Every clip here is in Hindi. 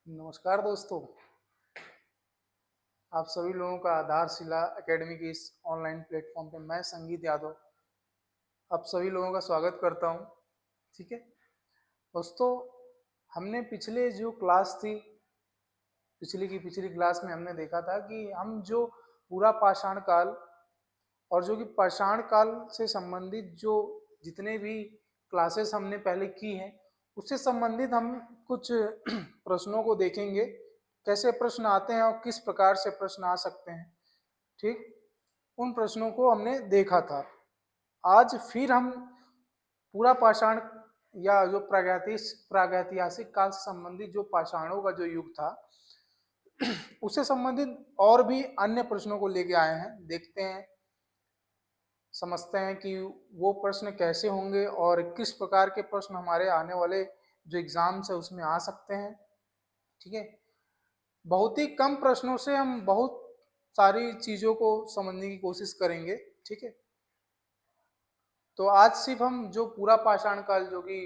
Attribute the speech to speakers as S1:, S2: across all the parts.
S1: नमस्कार दोस्तों। आप सभी लोगों का आधारशिला एकेडमी के इस ऑनलाइन प्लेटफॉर्म पे मैं संगीत यादव आप सभी लोगों का स्वागत करता हूं। ठीक है दोस्तों, हमने पिछले जो क्लास थी, पिछली क्लास में हमने देखा था कि हम जो पूरा पाषाण काल और जो कि पाषाण काल से संबंधित जो जितने भी क्लासेस हमने पहले की हैं उससे संबंधित हम कुछ प्रश्नों को देखेंगे, कैसे प्रश्न आते हैं और किस प्रकार से प्रश्न आ सकते हैं। ठीक, उन प्रश्नों को हमने देखा था। आज फिर हम पूरा पाषाण या जो प्रागैतिहासिक काल से संबंधित जो पाषाणों का जो युग था उससे संबंधित और भी अन्य प्रश्नों को लेके आए हैं। देखते हैं, समझते हैं कि वो प्रश्न कैसे होंगे और किस प्रकार के प्रश्न हमारे आने वाले जो एग्जाम्स है उसमें आ सकते हैं। ठीक है, बहुत ही कम प्रश्नों से हम बहुत सारी चीजों को समझने की कोशिश करेंगे। ठीक है, तो आज सिर्फ हम जो पूरा पाषाण काल जो कि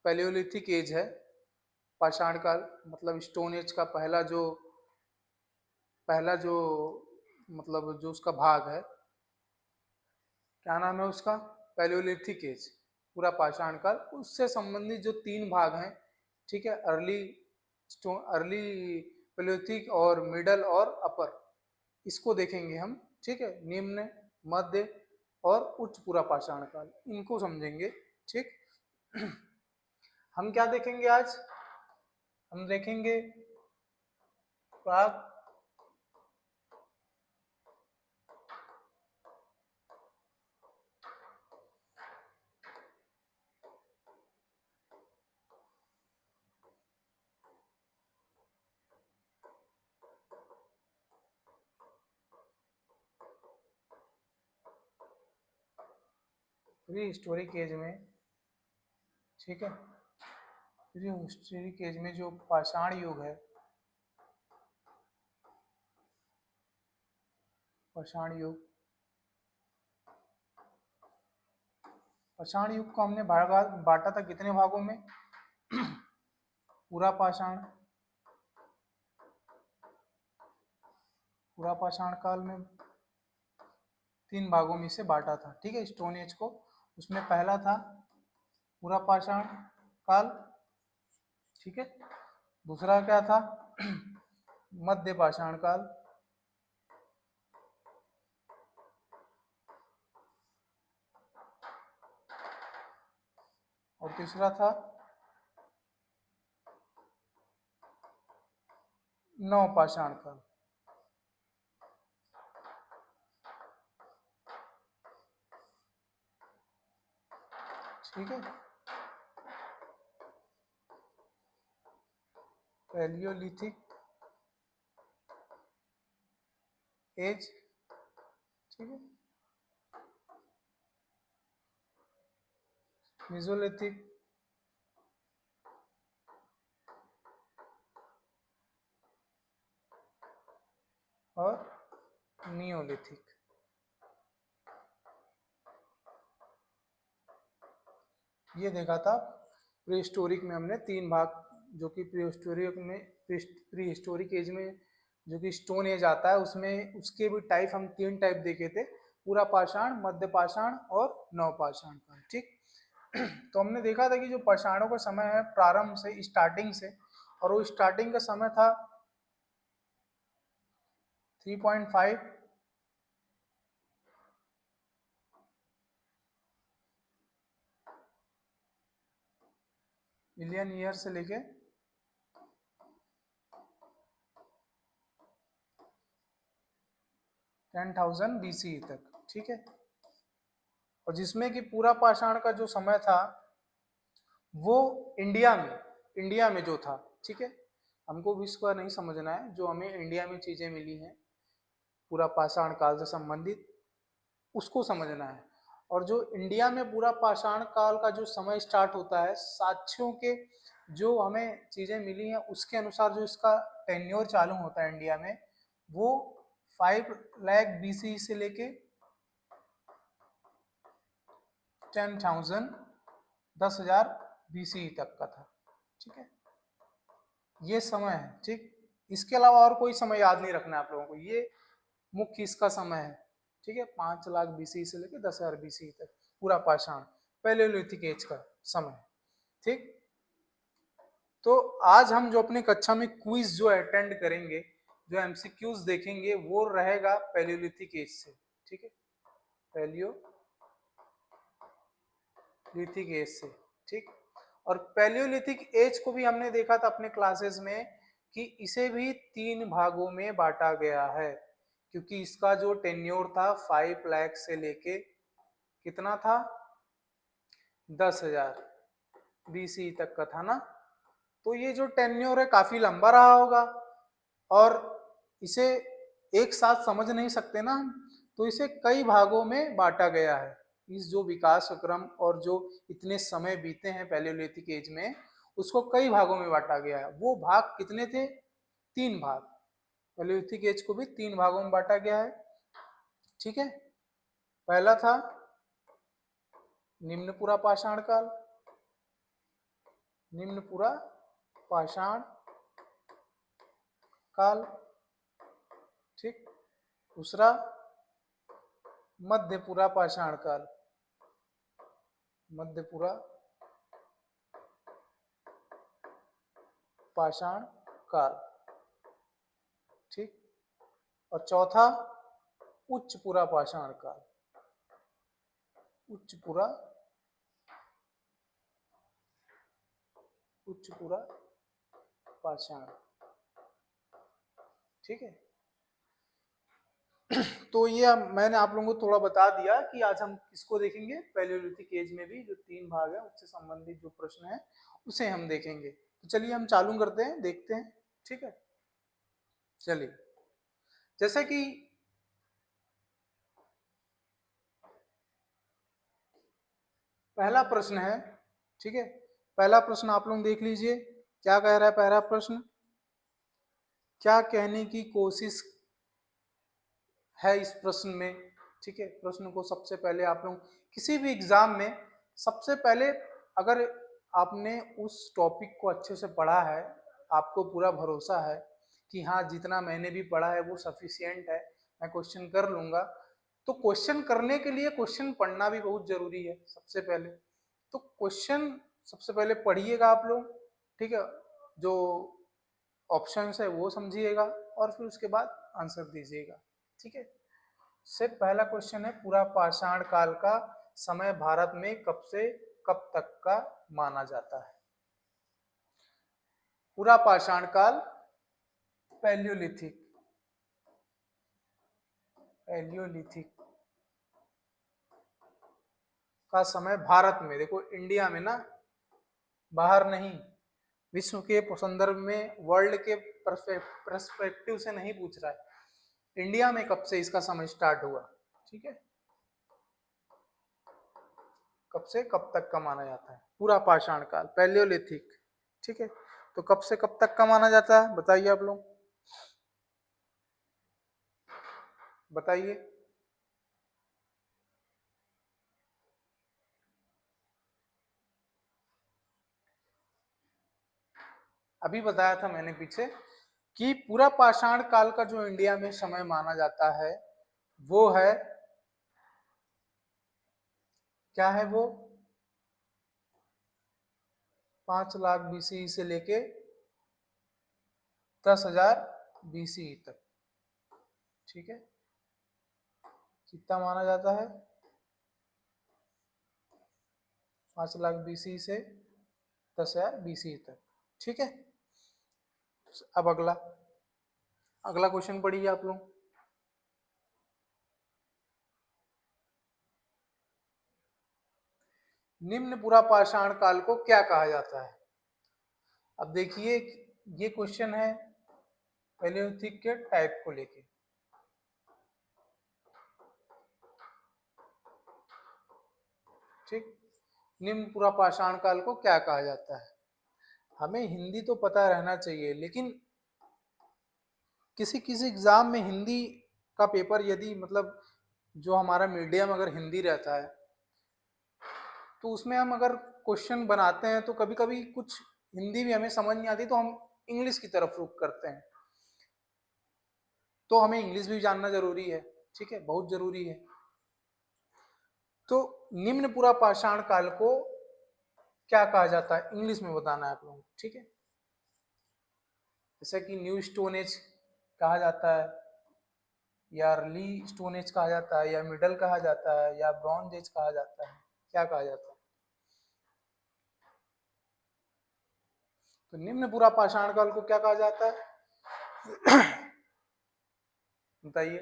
S1: पैलियोलिथिक एज है, पाषाण काल मतलब स्टोन एज का पहला जो मतलब जो उसका भाग है, क्या नाम है उसका, पैलियोलिथिक एज, पूरा पाषाण काल, उससे संबंधित जो तीन भाग हैं। ठीक है, अर्ली पैलियोलिथिक और मिडल और अपर, इसको देखेंगे हम। ठीक है, निम्न, मध्य और उच्च पूरा पाषाण काल, इनको समझेंगे। ठीक, हम क्या देखेंगे आज? हम देखेंगे प्राग प्री हिस्टोरिक एज में। ठीक है, प्री हिस्टोरिक एज में जो पाषाण युग है, पाषाण युग, पाषाण युग को हमने बांटा था कितने भागों में? पूरा पाषाण, पूरा पाषाण काल में तीन भागों में से बांटा था। ठीक है, स्टोन एज को, उसमें पहला था पूरा पाषाण काल। ठीक है, दूसरा क्या था? मध्य पाषाण काल, और तीसरा था नव पाषाण काल। ठीक है, पैलियोलिथिक एज, ठीक है, मेसोलिथिक, और नियोलिथिक। ये देखा था प्री हिस्टोरिक में हमने तीन भाग, जो कि प्री हिस्टोरिक एज में जो कि स्टोन एज आता है उसमें उसके भी टाइप हम तीन टाइप देखे थे, पूरा पाषाण, मध्य पाषाण और नव पाषाण काल। ठीक, तो हमने देखा था कि जो पाषाणों का समय है प्रारंभ से, स्टार्टिंग से, और वो स्टार्टिंग का समय था 3.5 मिलियन ईयर से लेके 10,000 BCE तक। ठीक है, और जिसमें कि पूरा पाषाण का जो समय था वो इंडिया में जो था। ठीक है, हमको विश्व का नहीं समझना है, जो हमें इंडिया में चीजें मिली हैं पूरा पाषाण काल से संबंधित उसको समझना है। और जो इंडिया में पूरा पाषाण काल का जो समय स्टार्ट होता है, साक्ष्यों के जो हमें चीजें मिली हैं उसके अनुसार जो इसका टेन्योर चालू होता है इंडिया में, वो 5 लाख BC से लेके 10,000 10,000 BCE तक का था। ठीक है, ये समय है, ठीक। इसके अलावा और कोई समय याद नहीं रखना है आप लोगों को, ये मुख्य इसका समय है, ठीक है। 5 लाख बीसी से लेकर 10,000 बीसी तक पूरा पाषाण पैलेयोलिथिक एज का समय, ठीक। तो आज हम जो अपनी कक्षा में क्विज जो अटेंड करेंगे, जो एमसीक्यूज देखेंगे, वो रहेगा पैलेयोलिथिक एज से, ठीक है, पैलियोलिथिक एज से, ठीक। और पैलियोलिथिक एज को भी हमने देखा था अपने क्लासेस में कि इसे भी 3 भागों में बांटा गया है, क्योंकि इसका जो टेन्योर था 5 लाख से लेके कितना था, 10,000 बीसी तक का था ना। तो ये जो टेन्योर है काफी लंबा रहा होगा, और इसे एक साथ समझ नहीं सकते ना हम, तो इसे कई भागों में बांटा गया है। इस जो विकास क्रम और जो इतने समय बीते हैं पैलियोलिथिक एज में, उसको कई भागों में बांटा गया है। वो भाग कितने थे, 3 भाग। पैलियोलिथिक एज को भी 3 भागों में बांटा गया है, ठीक है। पहला था निम्न पुरा पाषाण काल, निम्न पुरा पाषाण काल, ठीक। दूसरा मध्य पुरा पाषाण काल, मध्य पुरा पाषाण काल, ठीक। और चौथा उच्च पुरा पाषाण काल, उच्च पुरा पाषाण, ठीक है। तो ये मैंने आप लोगों को थोड़ा बता दिया कि आज हम किसको देखेंगे, पैलियोलिथिक एज में भी जो 3 भाग है उससे संबंधित जो प्रश्न है उसे हम देखेंगे। तो चलिए हम चालू करते हैं, देखते हैं, ठीक है। चलिए, जैसे कि पहला प्रश्न है, ठीक है। पहला प्रश्न आप लोग देख लीजिए, क्या कह रहा है पहला प्रश्न, क्या कहने की कोशिश है इस प्रश्न में, ठीक है। प्रश्न को सबसे पहले आप लोग किसी भी एग्जाम में सबसे पहले, अगर आपने उस टॉपिक को अच्छे से पढ़ा है, आपको पूरा भरोसा है कि हाँ जितना मैंने भी पढ़ा है वो सफिशियंट है, मैं क्वेश्चन कर लूंगा, तो क्वेश्चन करने के लिए क्वेश्चन पढ़ना भी बहुत जरूरी है सबसे पहले। तो क्वेश्चन सबसे पहले पढ़िएगा आप लोग, ठीक है, जो ऑप्शंस है वो समझिएगा और फिर उसके बाद आंसर दीजिएगा, ठीक है। से पहला क्वेश्चन है, पूरा पाषाण काल का समय भारत में कब से कब तक का माना जाता है। पूरा पाषाण काल पैलियोलिथिक, पैलियोलिथिक का समय भारत में, देखो इंडिया में ना, बाहर नहीं, विश्व के संदर्भ में, वर्ल्ड के पर्सपेक्टिव से नहीं पूछ रहा है, इंडिया में कब से इसका समय स्टार्ट हुआ, ठीक है, कब से कब तक का माना जाता है पूरा पाषाण काल पैलियोलिथिक, ठीक है। तो कब से कब तक का माना जाता है बताइए आप लोग, बताइए। अभी बताया था मैंने पीछे कि पूरा पाषाण काल का जो इंडिया में समय माना जाता है वो है, क्या है वो, 5 लाख बीसी से लेके 10,000 बीसी तक, ठीक है। कितना माना जाता है, 5 लाख बीसी से 10,000 बीसी तक, ठीक है। अब अगला, अगला क्वेश्चन पढ़िए आप लोग। निम्न पूरा पाषाण काल को क्या कहा जाता है। अब देखिए, ये क्वेश्चन है पैलियोलिथिक के टाइप को लेके, ठीक। निम्न पूरा पाषाण काल को क्या कहा जाता है, हमें हिंदी तो पता रहना चाहिए, लेकिन किसी किसी एग्जाम में हिंदी का पेपर यदि मतलब जो हमारा मीडियम अगर हिंदी रहता है तो उसमें हम अगर क्वेश्चन बनाते हैं तो कभी कभी कुछ हिंदी भी हमें समझ नहीं आती, तो हम इंग्लिश की तरफ रुख करते हैं। तो हमें इंग्लिश भी जानना जरूरी है, ठीक है, बहुत जरूरी है। तो निम्न पूरा पाषाण काल को क्या कहा जाता है, इंग्लिश में बताना है आप लोगों को, ठीक है। जैसे कि न्यू स्टोन एज कहा जाता है, या अर्ली स्टोन एज कहा जाता है, या मिडल कहा जाता है, या ब्रॉन्ज एज कहा जाता है, क्या कहा जाता है? तो निम्न पूरा पाषाण काल को क्या कहा जाता है? बताइए।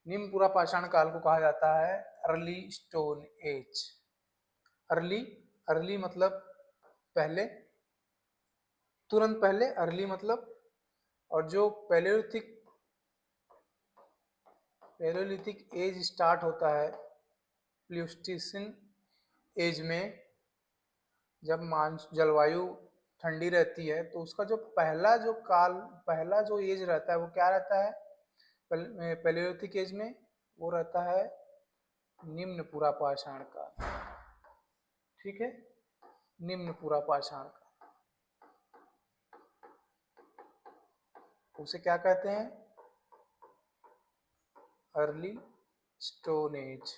S1: निम्न पूरा पाषाण काल को कहा जाता है early stone age. Early, early मतलब पहले, तुरंत पहले, अर्ली मतलब। और जो पैलेयोलिथिक एज स्टार्ट होता है प्लियोस्टोसिन एज में, जब जलवायु ठंडी रहती है, तो उसका जो पहला जो एज रहता है वो क्या रहता है पैलेयोलिथिक एज में? वो रहता है निम्न पूरा पाषाण काल, ठीक है, निम्न पूरा पाषाण काल। उसे क्या कहते हैं? Early stone age.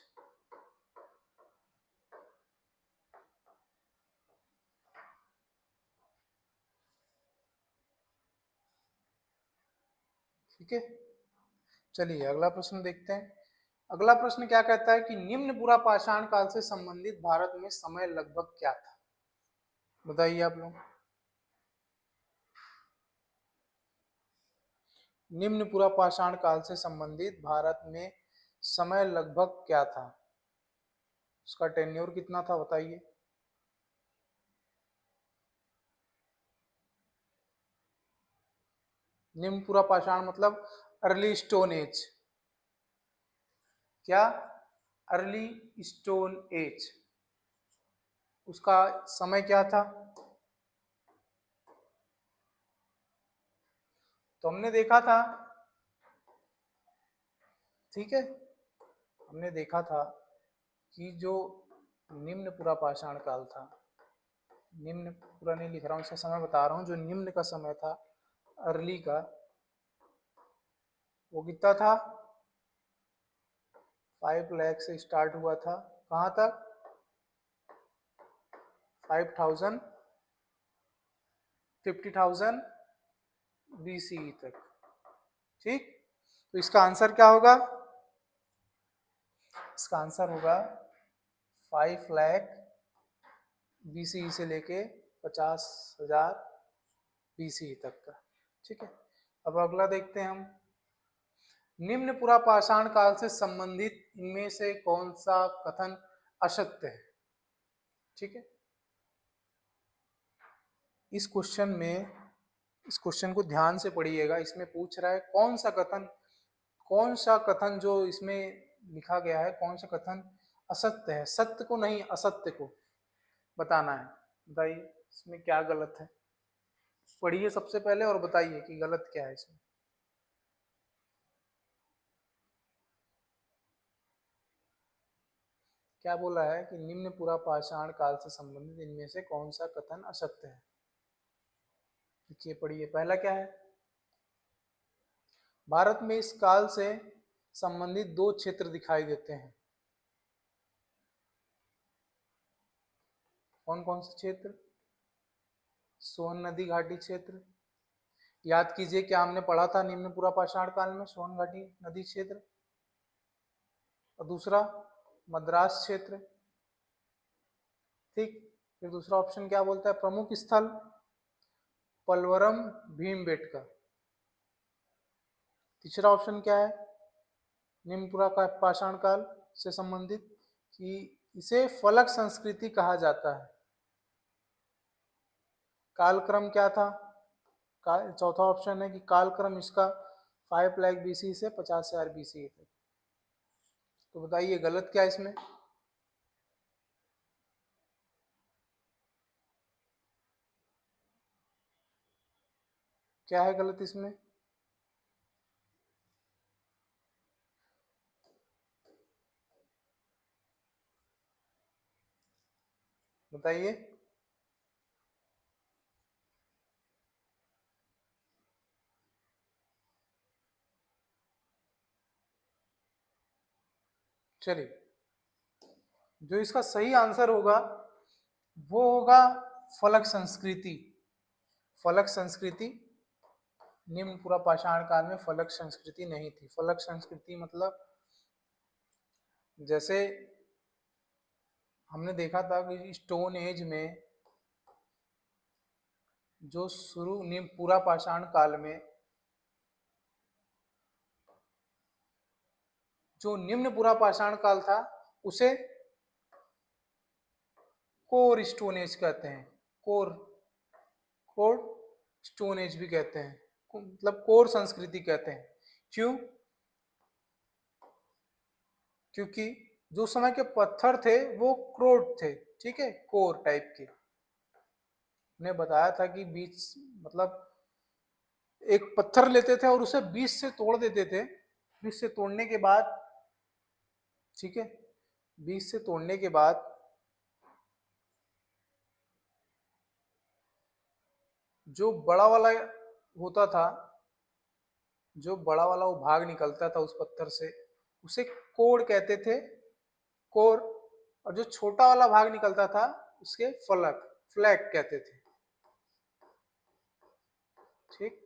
S1: ठीक है, चलिए अगला प्रश्न देखते हैं। अगला प्रश्न क्या कहता है कि निम्न पूरा पाषाण काल से संबंधित भारत में समय लगभग क्या था? बताइए आप लोग। निम्न पूरा पाषाण काल से संबंधित भारत में समय लगभग क्या था? उसका टेन्योर कितना था बताइए। निम्न पूरा पाषाण मतलब अर्ली स्टोन एज। क्या? अर्ली स्टोन एज, उसका समय क्या था? तो हमने देखा था, ठीक है, हमने देखा था कि जो निम्न पूरा पाषाण काल था, निम्न पूरा नहीं लिख रहा हूँ, इसका समय बता रहा हूँ, जो निम्न का समय था अर्ली का, वो कितना था? 5 लाख से स्टार्ट हुआ था, कहाँ तक? 5000 50,000 BCE तक, ठीक। तो इसका आंसर क्या होगा? इसका आंसर होगा 5 लाख BCE से लेके 50,000 BCE तक का, ठीक है। अब अगला देखते हैं हम। निम्न पूरा पाषाण काल से संबंधित इनमें से कौन सा कथन असत्य है? ठीक है, इस क्वेश्चन में, इस क्वेश्चन को ध्यान से पढ़िएगा। इसमें पूछ रहा है कौन सा कथन जो इसमें लिखा गया है, कौन सा कथन असत्य है? सत्य को नहीं, असत्य को बताना है। बताइए इसमें क्या गलत है, पढ़िए सबसे पहले और बताइए कि गलत क्या है इसमें। क्या बोला है कि निम्न पूरा पाषाण काल से संबंधित इनमें से कौन सा कथन असत्य है? देखिए पढ़िए, पहला क्या है? भारत में इस काल से संबंधित 2 क्षेत्र दिखाई देते हैं। कौन कौन से क्षेत्र? सोन नदी घाटी क्षेत्र, याद कीजिए क्या हमने पढ़ा था निम्न पूरा पाषाण काल में? सोन घाटी नदी क्षेत्र। और दूसरा मद्रास क्षेत्र, ठीक। फिर दूसरा ऑप्शन क्या बोलता है? प्रमुख स्थल पलवरम भीमबेटका। तीसरा ऑप्शन क्या है निम्न पूरा पाषाण काल से संबंधित? कि इसे फलक संस्कृति कहा जाता है। कालक्रम क्या था? चौथा ऑप्शन है कि कालक्रम इसका 5 लाख BC से 50,000 BC तक। तो बताइए गलत क्या है इसमें? क्या है गलत इसमें? बताइए। चलिए, जो इसका सही आंसर होगा वो होगा फलक संस्कृति। फलक संस्कृति, निम्न पूरा पाषाण काल में फलक संस्कृति नहीं थी। फलक संस्कृति मतलब जैसे हमने देखा था कि स्टोन एज में जो शुरू निम्न पूरा पाषाण काल में जो निम्न पूरा पाषाण काल था उसे कोर स्टोन एज कहते हैं। कोर कोर स्टोन एज भी कहते हैं, मतलब कोर संस्कृति कहते हैं। क्यों? क्योंकि जो समय के पत्थर थे वो क्रोड थे, ठीक है, कोर टाइप के। ने बताया था कि बीच मतलब एक पत्थर लेते थे और उसे बीच से तोड़ देते थे। बीच से तोड़ने के बाद, ठीक है, बीच से तोड़ने के बाद जो बड़ा वाला होता था, जो बड़ा वाला वो भाग निकलता था उस पत्थर से, उसे कोड़ कहते थे, कोर। और जो छोटा वाला भाग निकलता था उसके फलक, फ्लैग कहते थे। ठीक,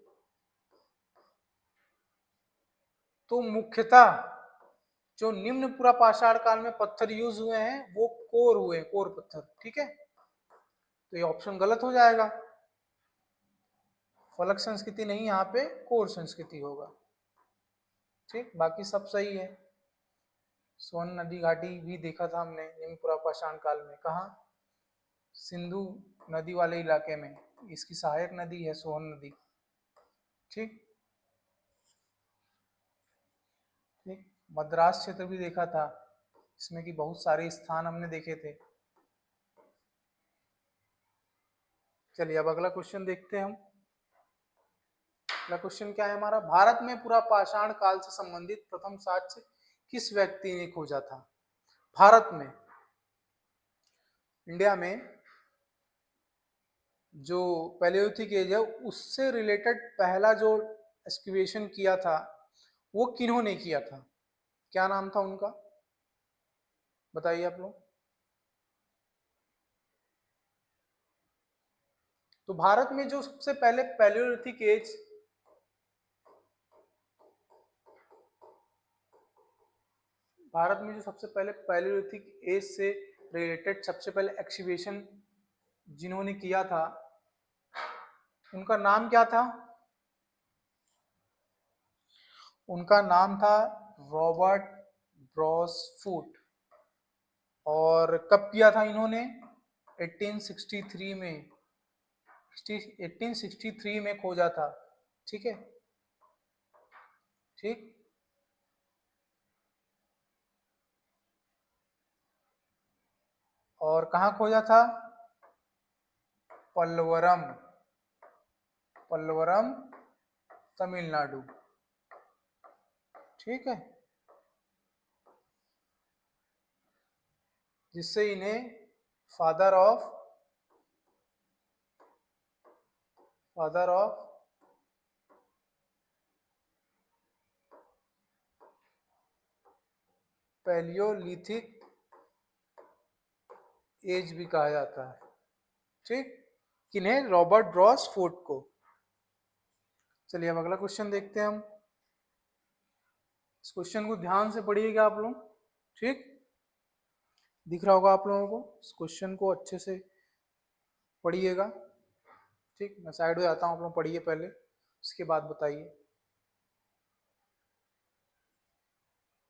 S1: तो मुख्यतः जो निम्न पूरा पाषाण काल में पत्थर यूज हुए हैं वो कोर हुए, कोर पत्थर। ठीक है, तो ये ऑप्शन गलत हो जाएगा। फलक संस्कृति नहीं, यहाँ पे कोर संस्कृति होगा। ठीक, बाकी सब सही है। सोन नदी घाटी भी देखा था हमने निम्न पूरा पाषाण काल में। कहा? सिंधु नदी वाले इलाके में। इसकी सहायक नदी है सोन नदी। ठीक ठीक, मद्रास क्षेत्र भी देखा था, इसमें कि बहुत सारे स्थान हमने देखे थे। चलिए अब अगला क्वेश्चन देखते हैं हम। अगला क्वेश्चन क्या है हमारा? भारत में पूरा पाषाण काल से संबंधित प्रथम साक्ष्य किस व्यक्ति ने खोजा था? भारत में, इंडिया में जो पैलियोलिथिक एज है उससे रिलेटेड पहला जो एक्सकवेशन किया था वो किन्होंने किया था? क्या नाम था उनका? बताइए आप लोग। तो भारत में जो सबसे पहले पैलियोलिथिक एज, भारत में जो सबसे पहले पैलियोलिथिक एज से रिलेटेड सबसे पहले एक्सकवेशन जिन्होंने किया था उनका नाम क्या था? उनका नाम था रॉबर्ट ब्रॉसफूट। और कब किया था इन्होंने? 1863 में। 1863 में खोजा था। ठीक है, ठीक। और कहाँ खोजा था? पल्लवरम, पल्लवरम तमिलनाडु। ठीक है, जिससे इन्हें फादर ऑफ पैलियोलिथिक एज भी कहा जाता है। ठीक, किन्हें? रॉबर्ट ब्रॉस फूट को। चलिए अब अगला क्वेश्चन देखते हैं हम। इस क्वेश्चन को ध्यान से पढ़िएगा आप लोग। ठीक, दिख रहा होगा आप लोगों को। इस क्वेश्चन को अच्छे से पढ़िएगा। ठीक, मैं साइड हो जाता हूँ, आप लोग पढ़िए पहले, उसके बाद बताइए।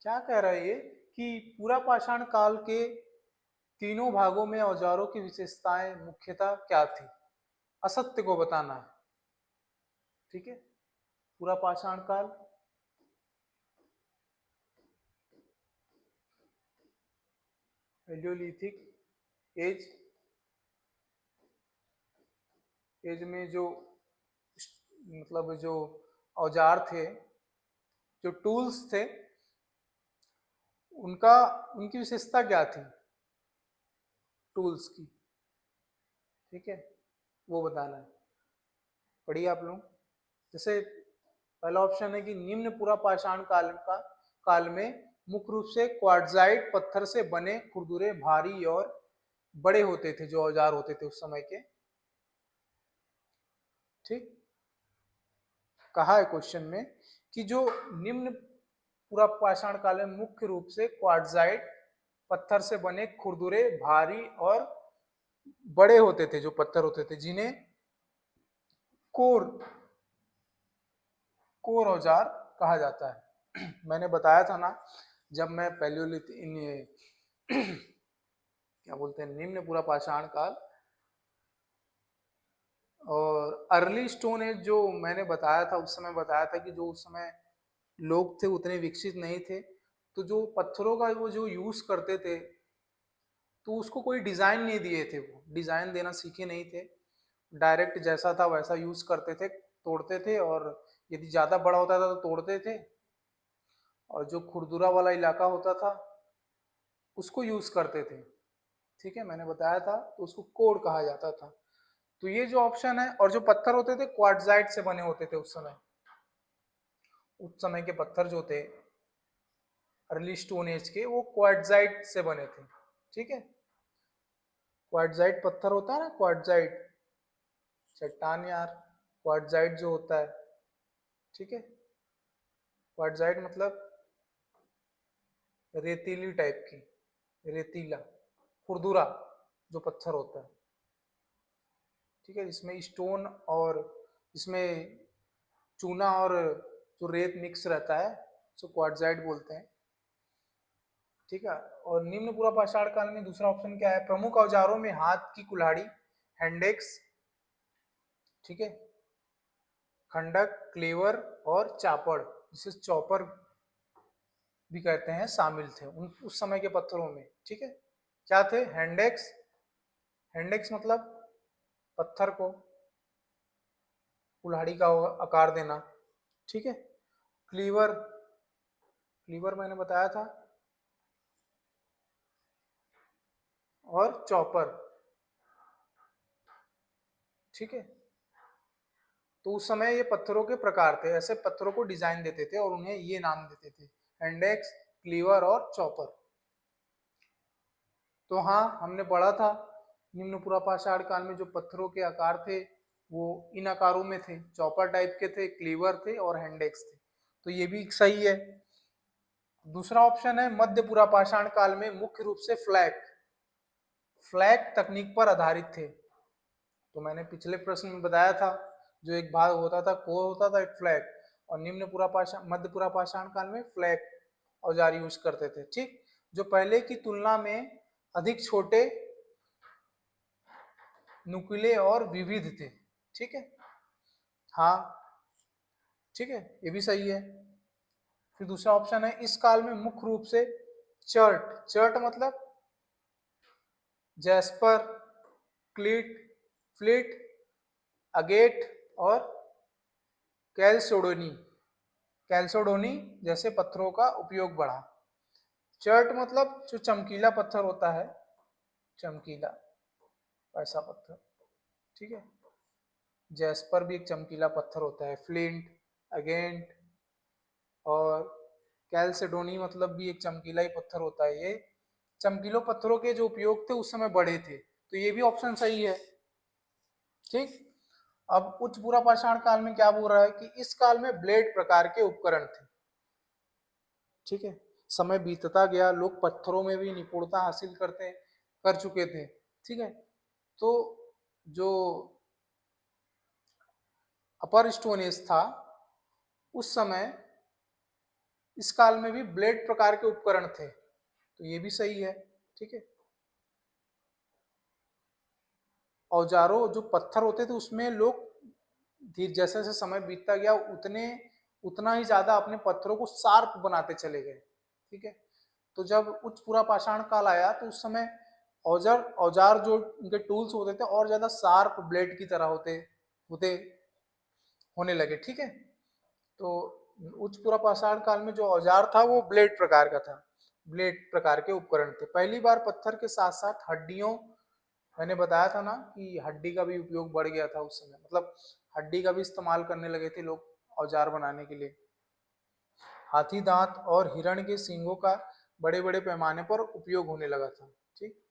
S1: क्या कह रहा है ये कि पूरा पाषाण काल के तीनों भागों में औजारों की विशेषताएं मुख्यतः क्या थी? असत्य को बताना है। ठीक है, पूरा पाषाण काल, पैलियोलिथिक एज, एज में जो मतलब जो औजार थे, जो टूल्स थे, उनका, उनकी विशेषता क्या थी टूल्स की? ठीक है, वो बताना है। पढ़िए आप लोग। जैसे पहला ऑप्शन है कि निम्न पूरा पाषाण काल में मुख्य रूप से क्वार्ट्जाइट पत्थर से बने खुरदुरे भारी और बड़े होते थे, जो औजार होते थे उस समय के। ठीक, कहा है क्वेश्चन में कि जो निम्न पूरा पाषाण काल में मुख्य रूप से क्वार्ट्जाइट पत्थर से बने खुरदुरे भारी और बड़े होते थे, जो पत्थर होते थे, जिन्हें कोर कोर औजार कहा जाता है। मैंने बताया था ना, जब मैं क्या बोलते हैं, निम्न पूरा पाषाण काल और अर्ली स्टोन एज जो मैंने बताया था, उस समय बताया था कि जो उस समय लोग थे उतने विकसित नहीं थे, तो जो पत्थरों का वो जो यूज करते थे, तो उसको कोई डिजाइन नहीं दिए थे, वो डिजाइन देना सीखे नहीं थे, डायरेक्ट जैसा था वैसा यूज करते थे, तोड़ते थे, और यदि ज्यादा बड़ा होता था तो तोड़ते थे, और जो खुरदुरा वाला इलाका होता था उसको यूज करते थे। ठीक है, मैंने बताया था, तो उसको कोड कहा जाता था। तो ये जो ऑप्शन है, और जो पत्थर होते थे क्वार्ट्जाइट से बने होते थे उस समय के पत्थर जो थे अर्ली स्टोन एज के, वो क्वार्ट्जाइट से बने थे। ठीक है, क्वार्ट्जाइट पत्थर होता है ना, क्वार्ट्जाइट चट्टान यार, क्वार्ट्जाइट जो होता है। ठीक है, क्वार्ट्जाइट मतलब रेतीली टाइप की, रेतीला खुरदुरा जो पत्थर होता है। ठीक है, जिसमें स्टोन और जिसमें चूना और जो रेत मिक्स रहता है, उसको क्वार्ट्जाइट बोलते हैं। ठीक है, और निम्न पूरा पाषाण काल में दूसरा ऑप्शन क्या है, प्रमुख औजारों में हाथ की कुल्हाड़ी, हैंडेक्स, ठीक है, खंडक, क्लेवर और चापड़, जिसे चॉपर भी कहते हैं, शामिल थे उस समय के पत्थरों में। ठीक है, क्या थे, हैंडेक्स, हैंडेक्स मतलब पत्थर को कुल्हाड़ी का आकार देना। ठीक है, क्लीवर, क्लीवर मैंने बताया था, और चॉपर। ठीक है, तो उस समय ये पत्थरों के प्रकार थे, ऐसे पत्थरों को डिजाइन देते थे और उन्हें ये नाम देते थे, हैंडेक्स, क्लीवर और चॉपर। तो हाँ, हमने पढ़ा था निम्न पूरा पाषाण काल में जो पत्थरों के आकार थे वो इन आकारों में थे, चॉपर टाइप के थे, क्लीवर थे और हैंडेक्स थे। तो ये भी सही है। दूसरा ऑप्शन है मध्य पूरा पाषाण काल में मुख्य रूप से फ्लैग फ्लैग तकनीक पर आधारित थे। तो मैंने पिछले प्रश्न में बताया था, जो एक भाग होता था कोर होता था, एक फ्लैग, और निम्न पूरा पाषाण मध्य पूरा पाषाण काल में फ्लैग औजार यूज करते थे। ठीक, जो पहले की तुलना में अधिक छोटे, नुकीले और विविध थे। ठीक है, हाँ, ठीक है, ये भी सही है। फिर दूसरा ऑप्शन है इस काल में मुख्य रूप से चर्ट, चर्ट मतलब जैस्पर, क्लीट, फ्लिट, अगेट और कैलसोडोनी, कैल्सोडोनी जैसे पत्थरों का उपयोग बढ़ा। चर्ट मतलब जो चमकीला पत्थर होता है, चमकीला ऐसा पत्थर। ठीक है, जैस्पर भी एक चमकीला पत्थर होता है, फ्लिंट, अगेंट और कैल्सेडोनी मतलब भी एक चमकीला ही पत्थर होता है। ये चमकीलों पत्थरों के जो उपयोग थे उस समय बड़े थे, तो ये भी ऑप्शन सही है। ठीक, अब उच्च पूरा पाषाण काल में क्या बोल रहा है कि इस काल में ब्लेड प्रकार के उपकरण थे। ठीक है, समय बीतता गया, लोग पत्थरों में भी निपुणता हासिल कर चुके थे। ठीक है, तो जो अपर स्टोन एज था उस समय, इस काल में भी ब्लेड प्रकार के उपकरण थे, तो ये भी सही है। ठीक है, औजारों जो पत्थर होते थे उसमें लोग जैसे जैसे समय बीतता गया उतना ही ज्यादा अपने पत्थरों को शार्प बनाते चले गए। ठीक है, तो जब उच्च पूरा पाषाण काल आया तो उस समय औजार औजार जो उनके टूल्स होते थे और ज्यादा शार्प ब्लेड की तरह होते होते होने लगे। ठीक है, तो उच्च पूरा पाषाण काल में जो औजार था वो ब्लेड प्रकार का था, ब्लेड प्रकार के उपकरण थे। पहली बार पत्थर के साथ साथ हड्डियों मैंने बताया था ना कि हड्डी का भी उपयोग बढ़ गया था उस समय, मतलब हड्डी का भी इस्तेमाल करने लगे थे लोग औजार बनाने के लिए। हाथी दांत और हिरण के सींगों का बड़े बड़े पैमाने पर उपयोग होने लगा था। ठीक।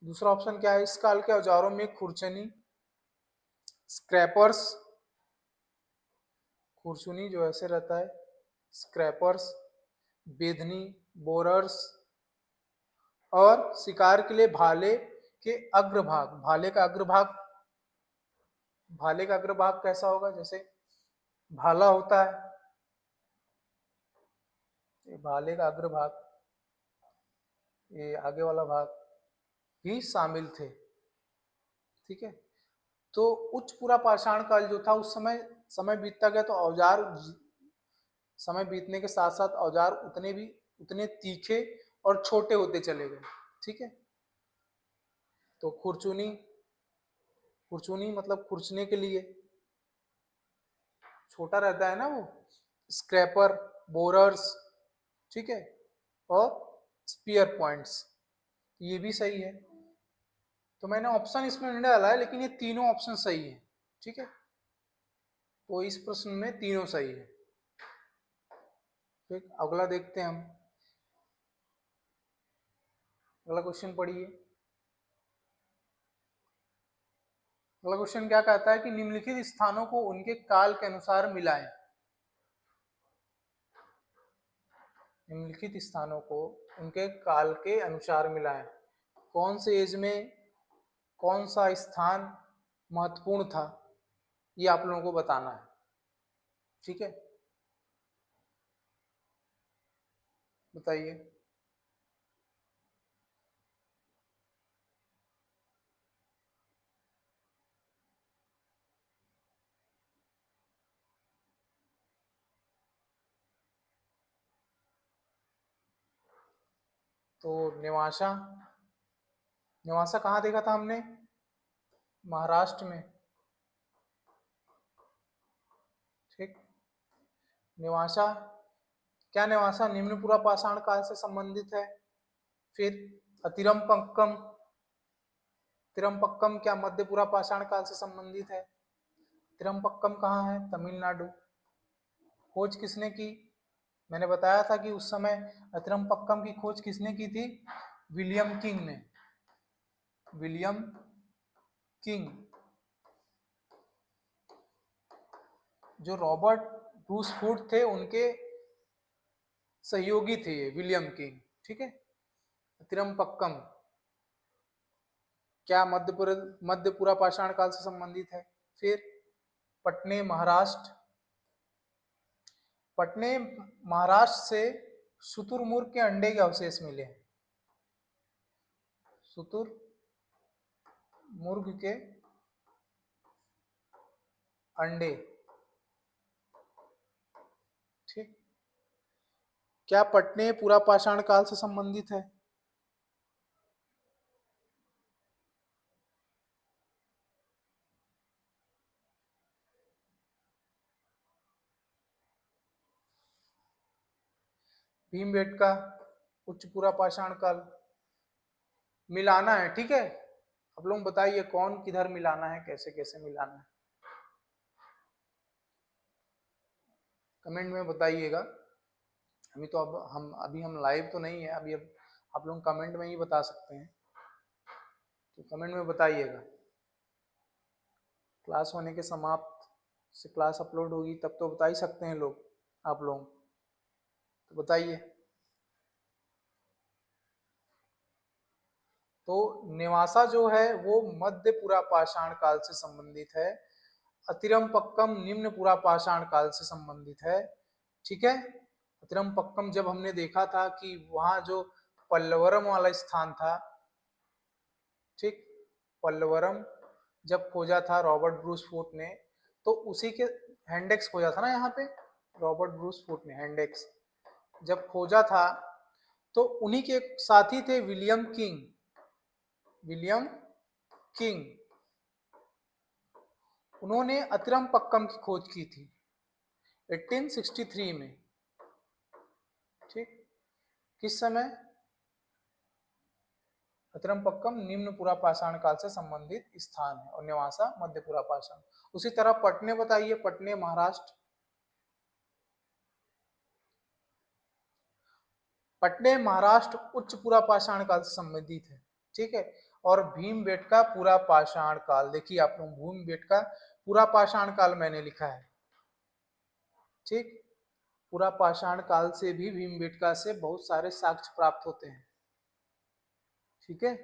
S1: दूसरा ऑप्शन क्या है, इस काल के औजारों में खुरचनी, स्क्रैपर्स, खुरचुनी जो ऐसे रहता है, स्क्रैपर्स, बेधनी, बोरर्स, और शिकार के लिए भाले के अग्रभाग। भाले का अग्रभाग कैसा होगा, जैसे भाला होता है, ये भाले का अग्रभाग, ये आगे वाला भाग भी शामिल थे। ठीक है। तो उच्च पूरा पाषाण काल जो था, उस समय समय बीतता गया तो औजार, समय बीतने के साथ साथ औजार उतने तीखे और छोटे होते चले गए। ठीक है। तो खुरचुनी, खुरचुनी मतलब खुरचने के लिए, छोटा रहता है ना वो। स्क्रैपर, बोरर्स, ठीक है, और स्पीयर पॉइंट्स, ये भी सही है। तो मैंने ऑप्शन इसमें नहीं डाला है, लेकिन ये तीनों ऑप्शन सही है। ठीक है। तो इस प्रश्न में तीनों सही है। ठीक, अगला देखते हैं हम। अगला क्वेश्चन पढ़िए। अगला क्वेश्चन क्या कहता है कि निम्नलिखित स्थानों को उनके काल के अनुसार मिलाएं। निम्नलिखित स्थानों को उनके काल के अनुसार मिलाएं। कौन से एज में कौन सा स्थान महत्वपूर्ण था, ये आप लोगों को बताना है। ठीक है, बताइए। तो नेवासा, नेवासा कहाँ देखा था हमने, महाराष्ट्र में। ठीक। नेवासा, क्या नेवासा निम्नपुरा पाषाण काल से संबंधित है? फिर अतिरमपक्कम, तिरमपक्कम क्या मध्यपुरा पाषाण काल से संबंधित है? तिरमपक्कम कहाँ है? तमिलनाडु। खोज किसने की? मैंने बताया था कि उस समय अतिरमपक्कम की खोज किसने की थी? विलियम किंग ने। विलियम किंग, जो रॉबर्ट ब्रूस फूट थे उनके सहयोगी थे ये विलियम किंग। ठीक है। तिरमपक्कम क्या मध्यपुरा पाषाण काल से संबंधित है? फिर पटने, महाराष्ट्र, पटने महाराष्ट्र से शुतुरमुर्ग के अंडे के अवशेष मिले हैं। शुतुरमुर्ग के अंडे। ठीक। क्या पटने पूरा पाषाण काल से संबंधित है? भीमबेटका उच्च पूरा पाषाण काल। मिलाना है, ठीक है। आप लोग बताइए कौन किधर मिलाना है, कैसे कैसे मिलाना है, कमेंट में बताइएगा। अभी तो अब हम लाइव तो नहीं है अभी, अब आप लोग कमेंट में ही बता सकते हैं, तो कमेंट में बताइएगा। क्लास होने के समाप्त से क्लास अपलोड होगी तब तो बता ही सकते हैं लोग, आप लोग तो बताइए। तो नेवासा जो है वो मध्य पुरा पाषाण काल से संबंधित है। अतिरमपक्कम निम्न पुरा पाषाण काल से संबंधित है। ठीक है। अतिरमपक्कम जब हमने देखा था कि वहां जो पल्लवरम वाला स्थान था, ठीक, पल्लवरम जब खोजा था रॉबर्ट ब्रूस फूट ने, तो उसी के हैंडेक्स खोजा था ना यहाँ पे, रॉबर्ट ब्रूस फूट ने हैंडेक्स जब खोजा था, तो उन्हीं के साथी थे विलियम किंग। विलियम किंग, उन्होंने अतिरमपक्कम की खोज की थी 1863 में। ठीक, किस समय? अतिरमपक्कम निम्न पुरा पाषाण काल से संबंधित स्थान है और नेवासा मध्य पुरा पाषाण। उसी तरह पटने बताइए, पटने महाराष्ट्र। पटने महाराष्ट्र उच्च पुरा पाषाण काल से संबंधित है, ठीक है। और भीमबेटका पुरा पाषाण काल, देखिए आप लोग भीमबेटका पुरा पाषाण काल मैंने लिखा है, ठीक। पुरा पाषाण काल से भी भीमबेटका से बहुत सारे साक्ष्य प्राप्त होते हैं, ठीक है।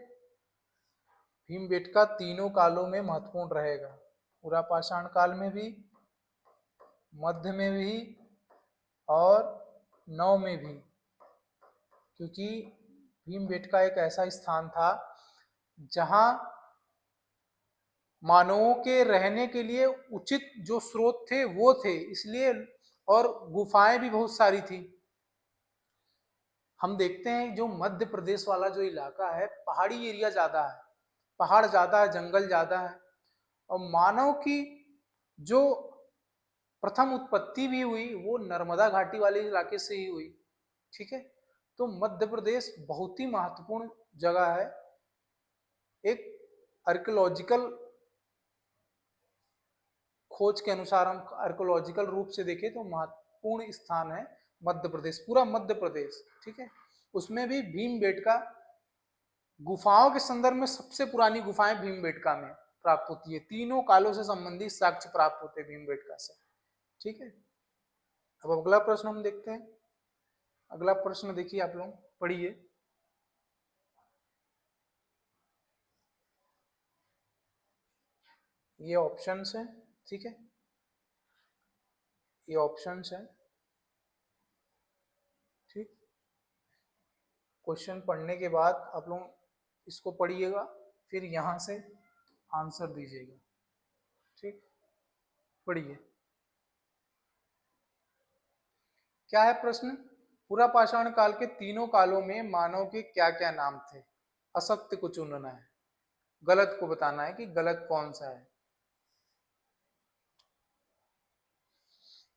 S1: भीमबेटका तीनों कालों में महत्वपूर्ण रहेगा, पुरा पाषाण काल में भी, मध्य में भी और नव में भी, क्योंकि भीमबेटका एक ऐसा स्थान था जहां मानवों के रहने के लिए उचित जो स्रोत थे वो थे, इसलिए, और गुफाएं भी बहुत सारी थी। हम देखते हैं जो मध्य प्रदेश वाला जो इलाका है, पहाड़ी एरिया ज्यादा है, पहाड़ ज्यादा है, जंगल ज्यादा है, और मानव की जो प्रथम उत्पत्ति भी हुई वो नर्मदा घाटी वाले इलाके से ही हुई, ठीक है। तो मध्य प्रदेश बहुत ही महत्वपूर्ण जगह है, एक आर्कियोलॉजिकल खोज के अनुसार, हम आर्कियोलॉजिकल रूप से देखें तो महत्वपूर्ण स्थान है मध्य प्रदेश, पूरा मध्य प्रदेश, ठीक है। उसमें भी भीमबेटका गुफाओं के संदर्भ में सबसे पुरानी गुफाएं भीमबेटका में प्राप्त होती है, तीनों कालों से संबंधित साक्ष्य प्राप्त होते हैं भीमबेटका से, ठीक है। अब अगला प्रश्न हम देखते हैं। अगला प्रश्न देखिए, आप लोग पढ़िए। ये ऑप्शंस है, ठीक है, ये ऑप्शंस है, ठीक। क्वेश्चन पढ़ने के बाद आप लोग इसको पढ़िएगा, फिर यहां से आंसर दीजिएगा, ठीक। पढ़िए, क्या है प्रश्न? पूरा पाषाण काल के तीनों कालों में मानव के क्या क्या नाम थे? असत्य को चुनना है, गलत को बताना है कि गलत कौन सा है।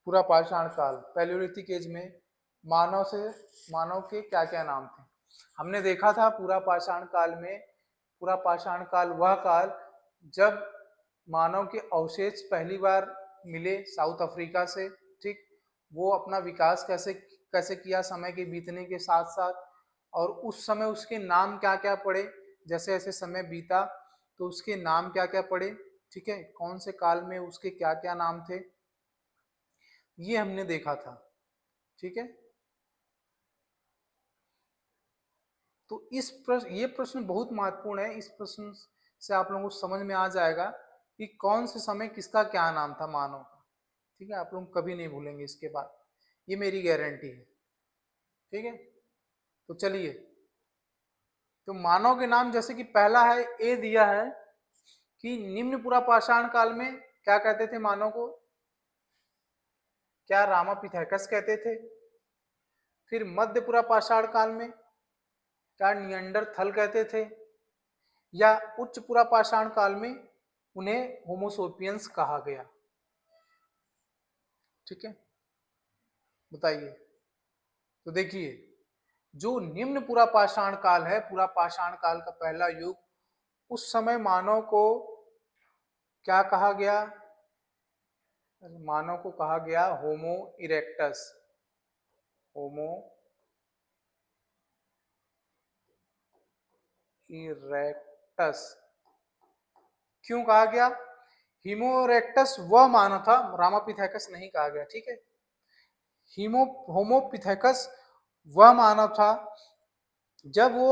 S1: पूरा पाषाण काल, पैलियोलिथिक एज में मानव के क्या क्या नाम थे? हमने देखा था पूरा पाषाण काल में, पूरा पाषाण काल वह काल जब मानव के अवशेष पहली बार मिले साउथ अफ्रीका से, ठीक। वो अपना विकास कैसे कैसे किया समय के बीतने के साथ साथ, और उस समय उसके नाम क्या क्या पड़े, जैसे जैसे समय बीता तो उसके नाम क्या क्या पड़े, ठीक है, कौन से काल में उसके क्या क्या नाम थे, ये हमने देखा था, ठीक है। तो ये प्रश्न बहुत महत्वपूर्ण है, इस प्रश्न से आप लोगों को समझ में आ जाएगा कि कौन से समय किसका क्या नाम था मानव का, ठीक है। आप लोग कभी नहीं भूलेंगे इसके बाद, ये मेरी गारंटी है, ठीक है। तो चलिए, तो मानव के नाम जैसे कि पहला है, ए दिया है कि निम्न पुरा पाषाण काल में क्या कहते थे मानव को? क्या रामापिथेकस कहते थे? फिर मध्य पुरा पाषाण काल में क्या नियंडरथल कहते थे? या उच्च पुरा पाषाण काल में उन्हें होमोसोपियंस कहा गया? ठीक है, बताइए। तो देखिए, जो निम्न पुरा पाषाण काल है, पुरा पाषाण काल का पहला युग, उस समय मानव को क्या कहा गया? मानव को कहा गया होमो इरेक्टस, होमो इरेक्टस। क्यों कहा गया? होमो इरेक्टस वह मानव था, रामापिथेकस नहीं कहा गया, ठीक है। होमोपिथेकस वह मानव था जब वो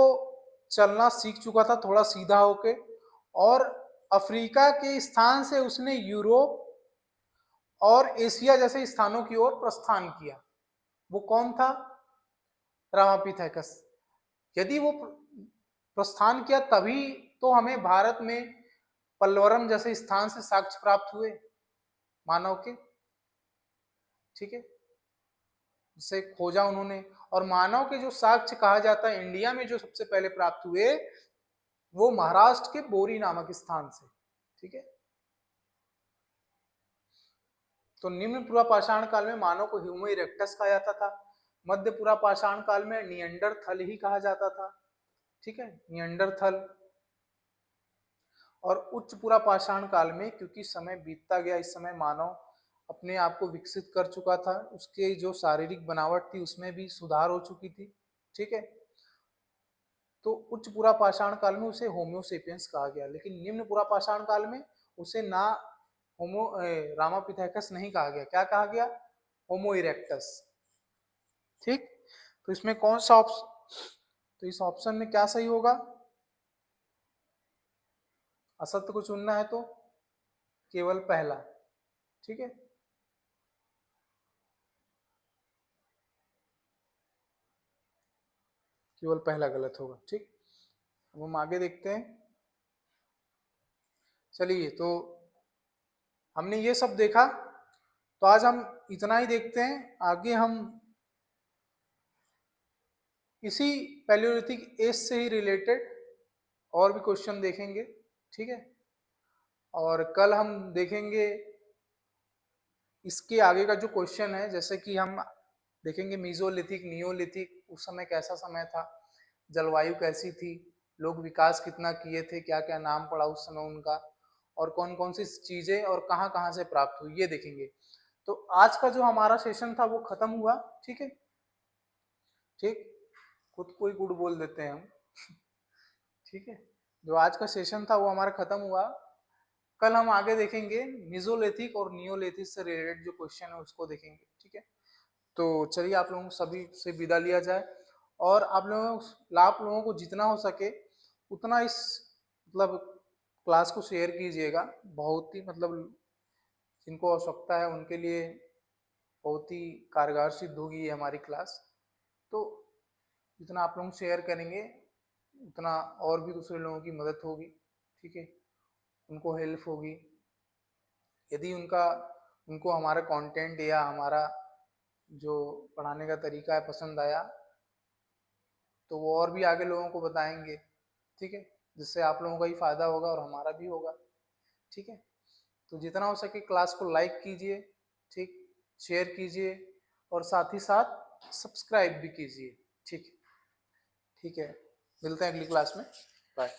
S1: चलना सीख चुका था थोड़ा सीधा होके, और अफ्रीका के स्थान से उसने यूरोप और एशिया जैसे स्थानों की ओर प्रस्थान किया। वो कौन था? रामापिथेकस। यदि वो प्रस्थान किया तभी तो हमें भारत में पल्लवरम जैसे स्थान से साक्ष्य प्राप्त हुए मानव के, ठीक है, जिसे खोजा उन्होंने। और मानव के जो साक्ष्य कहा जाता है इंडिया में जो सबसे पहले प्राप्त हुए, वो महाराष्ट्र के बोरी नामक स्थान से, ठीक है। तो निम्न पूर्व पाषाण काल में मानव को होमो इरेक्टस कहा जाता था। मध्य पूरा पाषाण काल में नियंडरथल ही कहा जाता था, ठीक है, नियंडरथल। और उच्च पूरा पाषाण काल में, क्योंकि समय बीतता गया, इस समय मानव अपने आप को विकसित कर चुका था, उसके जो शारीरिक बनावट थी उसमें भी सुधार हो चुकी थी, ठीक है। तो उच्च पूरा पाषाण काल में उसे होम्योसेपियंस कहा गया, लेकिन निम्न पूरा पाषाण काल में उसे ना होमो रामापिथेकस नहीं कहा गया, क्या कहा गया, होमो इरेक्टस, ठीक। तो इसमें कौन सा ऑप्शन, तो इस ऑप्शन में क्या सही होगा, असत्य को चुनना है तो केवल पहला, ठीक है। केवल पहला गलत होगा, ठीक। अब हम आगे देखते हैं। चलिए, तो हमने ये सब देखा, तो आज हम इतना ही देखते हैं। आगे हम इसी पैलियोलिथिक एज से ही रिलेटेड और भी क्वेश्चन देखेंगे, ठीक है। और कल हम देखेंगे इसके आगे का जो क्वेश्चन है, जैसे कि हम देखेंगे मीजोलिथिक, नियोलिथिक, उस समय कैसा समय था, जलवायु कैसी थी, लोग विकास कितना किए थे, क्या क्या नाम पड़ा उस समय उनका, और कौन कौन सी चीजें और कहाँ कहाँ से प्राप्त हुई, ये देखेंगे। तो आज का जो हमारा सेशन था वो खत्म हुआ, ठीक है, ठीक। खुद को ही गुड बोल देते हैं हम ठीक है। जो आज का सेशन था वो हमारा खत्म हुआ। कल हम आगे देखेंगे मिजोलिथिक और नियोलिथिक से रिलेटेड जो क्वेश्चन है उसको देखेंगे, ठीक है। तो चलिए, आप लोगों सभी से विदा लिया जाए, और आप लोगों को जितना हो सके उतना इस मतलब क्लास को शेयर कीजिएगा। बहुत ही मतलब जिनको आवश्यकता है उनके लिए बहुत ही कारगर सिद्ध होगी ये हमारी क्लास। तो जितना आप लोग शेयर करेंगे उतना और भी दूसरे लोगों की मदद होगी, ठीक है, उनको हेल्प होगी। यदि उनको हमारा कंटेंट या हमारा जो पढ़ाने का तरीका है पसंद आया, तो वो और भी आगे लोगों को बताएंगे, ठीक है, जिससे आप लोगों का ही फायदा होगा और हमारा भी होगा, ठीक है। तो जितना हो सके क्लास को लाइक कीजिए, ठीक, शेयर कीजिए, और साथ ही साथ सब्सक्राइब भी कीजिए, ठीक है। ठीक है, मिलते हैं अगली क्लास में, बाय।